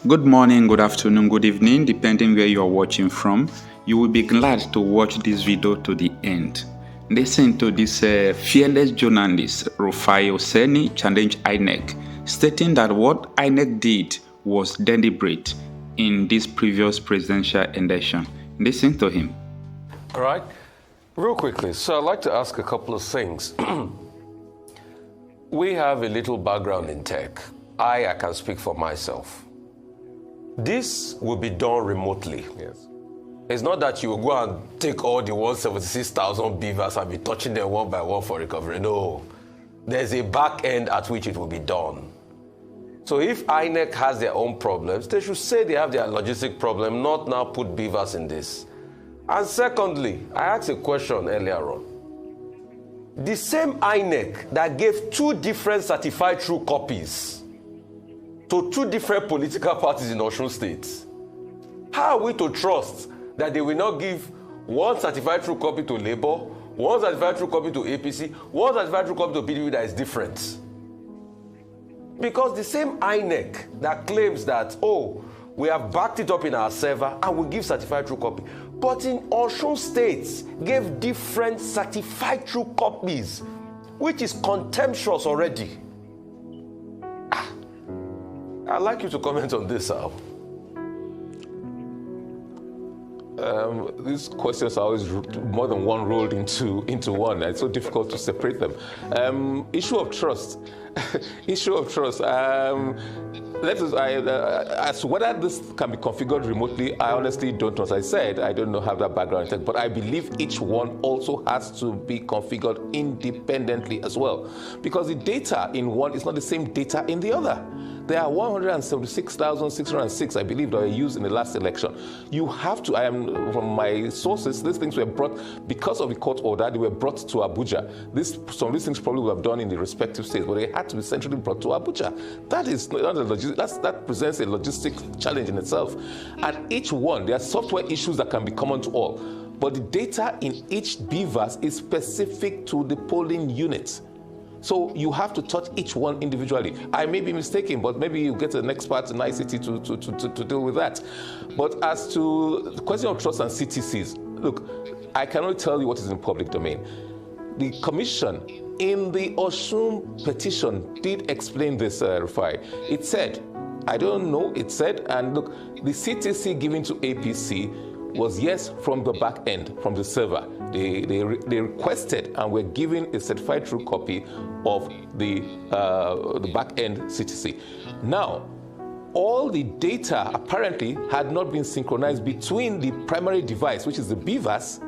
Good morning, good afternoon, good evening, depending where you are watching from. You will be glad to watch this video to the end. Listen to this fearless journalist, Rufai Oseni, challenge INEC, stating that what INEC did was deliberate in this previous presidential election. Listen to him. All right. Real quickly, so I'd like to ask a couple of things. We have a little background in tech. I can speak for myself. This will be done remotely. Yes. It's not that you will go and take all the 176,000 beavers and be touching them one by one for recovery. No. There's a back end at which it will be done. So if INEC has their own problems, they should say they have their logistic problem, not now put beavers in this. And secondly, I asked a question earlier on. The same INEC that gave two different certified true copies to two different political parties in Osun State, how are we to trust that they will not give one certified true copy to Labour, one certified true copy to APC, one certified true copy to PDP that is different? Because the same INEC that claims that, oh, we have backed it up in our server and we give certified true copy, but in Osun State gave different certified true copies, which is contemptuous already. I'd like you to comment on this, Al. These questions are always more than one rolled into one. It's so difficult to separate them. Issue of trust. Issue of trust. As to whether this can be configured remotely, I honestly don't know. As I said, I don't know how that background in tech, but I believe each one also has to be configured independently as well, because the data in one is not the same data in the other. There are 176,606, I believe, that were used in the last election. You have to, from my sources, these things were brought, because of the court order, they were brought to Abuja. Some of these things probably would have done in the respective states, but they had to be centrally brought to Abuja. That is not a that presents a logistic challenge in itself. And each one, there are software issues that can be common to all, but the data in each BVAS is specific to the polling unit. So you have to touch each one individually. I may be mistaken, but maybe you get an expert in ICT to deal with that. But as to the question of trust and CTCs, look, I can only tell you what is in public domain. The commission in the Osun petition did explain this, Rufai. It said, I don't know, it said, and look, the CTC given to APC was yes from the back end, from the server. They requested and were given a certified true copy of the back end CTC. Now, all the data apparently had not been synchronized between the primary device, which is the BVAS,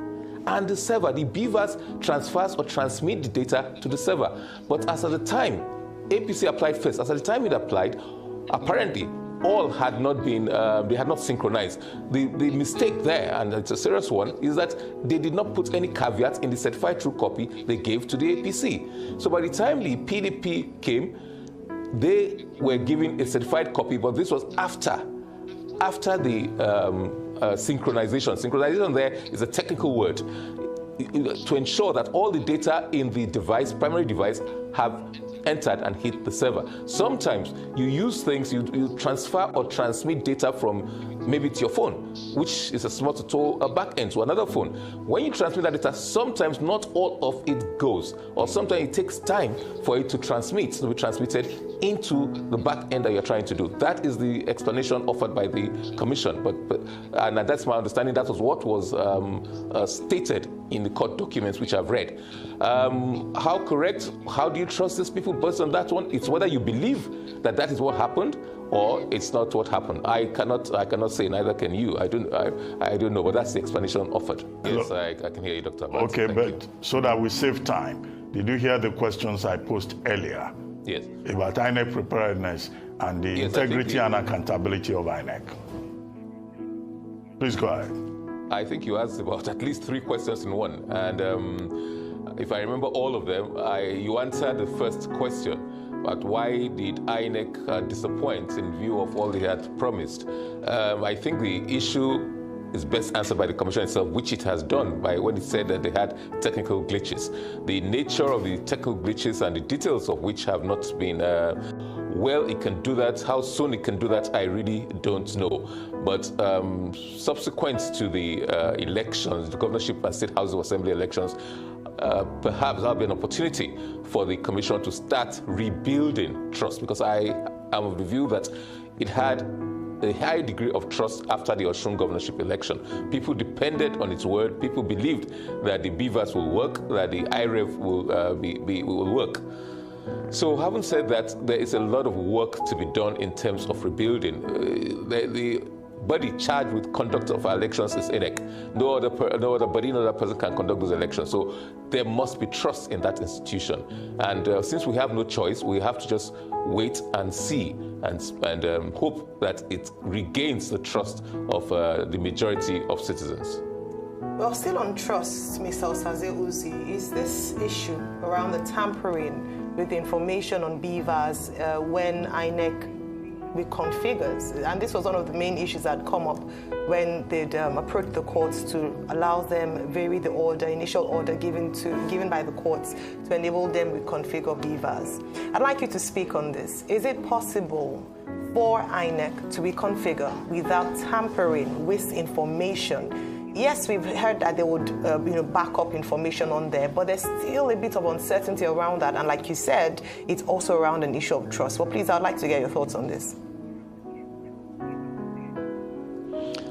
and the server. The BVAS transfers or transmits the data to the server. But as at the time APC applied first, as at the time it applied, apparently all had not been, they had not synchronized. The mistake there, and it's a serious one, is that they did not put any caveat in the certified true copy they gave to the APC. So by the time the PDP came, they were given a certified copy, but this was after the synchronization. Synchronization there is a technical word to ensure that all the data in the device, primary device, have entered and hit the server. Sometimes you use things, you transfer or transmit data from maybe to your phone, which is a small to a back end to another phone. When you transmit that data, sometimes not all of it goes, or sometimes it takes time for it to be transmitted into the back end that you're trying to do. That is the explanation offered by the commission. And that's my understanding. That was what was stated in the court documents which I've read. How correct? How do you trust these people based on that one? It's whether you believe that is what happened or it's not what happened. I cannot say, neither can you. I don't know, but that's the explanation offered. Yes, I can hear you, Dr. Abbas. Okay, but so that we save time, did you hear the questions I posed earlier? Yes. About INEC preparedness and the integrity and accountability of INEC. Please go ahead. I think you asked about at least 3 questions in one. And if I remember all of them, you answered the first question. But why did INEC disappoint in view of all they had promised? I think the issue is best answered by the Commission itself, which it has done by when it said that they had technical glitches. The nature of the technical glitches and the details of which have not been well it can do that, how soon it can do that, I really don't know. But subsequent to the elections, the governorship and state house of assembly elections, perhaps that'll be an opportunity for the commission to start rebuilding trust, because I am of the view that it had a high degree of trust after the Osun governorship election. People depended on its word. People believed that the beavers will work, that the IREV will work. So having said that, there is a lot of work to be done in terms of rebuilding. The body charged with conduct of our elections is INEC. No other body, no other person can conduct those elections. So there must be trust in that institution. And since we have no choice, we have to just wait and see and hope that it regains the trust of the majority of citizens. Well, still on trust, Mr. Osaze Uzi, is this issue around the tampering with the information on beavers when INEC reconfigures, and this was one of the main issues that had come up when they'd approached the courts to allow them vary the order, initial order given by the courts to enable them to reconfigure beavers. I'd like you to speak on this. Is it possible for INEC to reconfigure without tampering with information? Yes, we've heard that they would back up information on there, but there's still a bit of uncertainty around that. And like you said, it's also around an issue of trust. Well, please, I'd like to get your thoughts on this.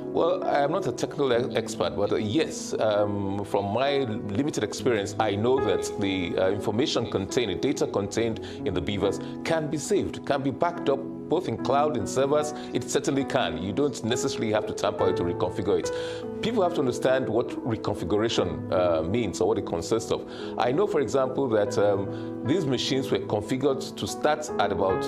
Well, I am not a technical expert, but yes, from my limited experience, I know that the information contained, the data contained in the beavers can be saved, can be backed up both in cloud, in servers. It certainly can. You don't necessarily have to tamper it to reconfigure it. People have to understand what reconfiguration means or what it consists of. I know, for example, that these machines were configured to start at about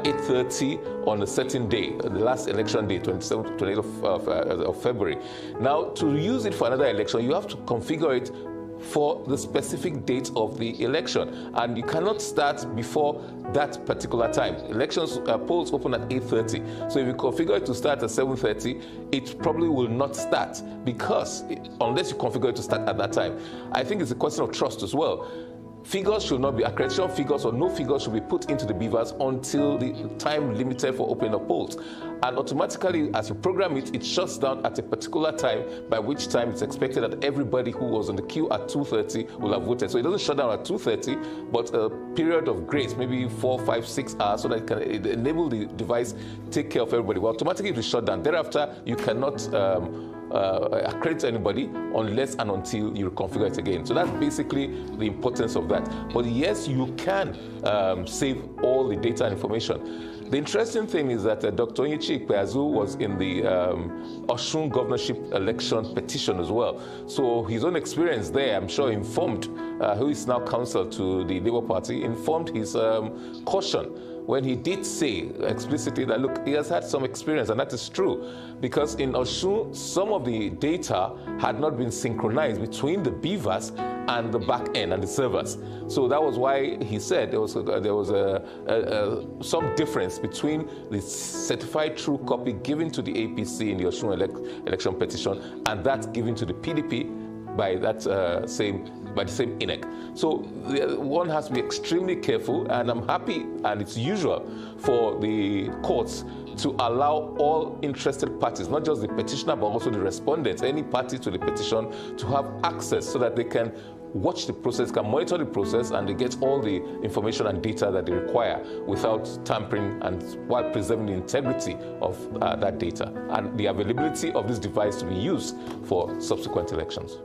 8:30 on a certain day, the last election day, 27th, 28th of February. Now, to use it for another election, you have to configure it for the specific date of the election, and you cannot start before that particular time. Elections polls open at 8:30, so if you configure it to start at 7:30, it probably will not start, because unless you configure it to start at that time. I think it's a question of trust as well. Figures should not be, accreditation figures or no figures should be put into the beavers until the time limited for opening of polls. And automatically, as you program it, it shuts down at a particular time, by which time it's expected that everybody who was on the queue at 2:30 will have voted. So it doesn't shut down at 2:30, but a period of grace, maybe 4, 5, 6 hours, so that it can enable the device take care of everybody. Well, automatically it will shut down. Thereafter, you cannot accredit anybody unless and until you reconfigure it again. So that's basically the importance of that. But yes, you can save all the data and information. The interesting thing is that Dr. Onyechi Ikpeazu was in the Osun governorship election petition as well. So his own experience there, I'm sure, informed, who is now counsel to the Labour Party, informed his caution when he did say explicitly that, look, he has had some experience, and that is true, because in Osun, some of the data had not been synchronized between the beavers and the back end and the servers. So that was why he said there was some difference between the certified true copy given to the APC in the Osun election petition and that given to the PDP by that the same INEC. So one has to be extremely careful, and I'm happy, and it's usual for the courts to allow all interested parties, not just the petitioner, but also the respondents, any party to the petition, to have access so that they can watch the process, can monitor the process, and they get all the information and data that they require without tampering, and while preserving the integrity of that data and the availability of this device to be used for subsequent elections.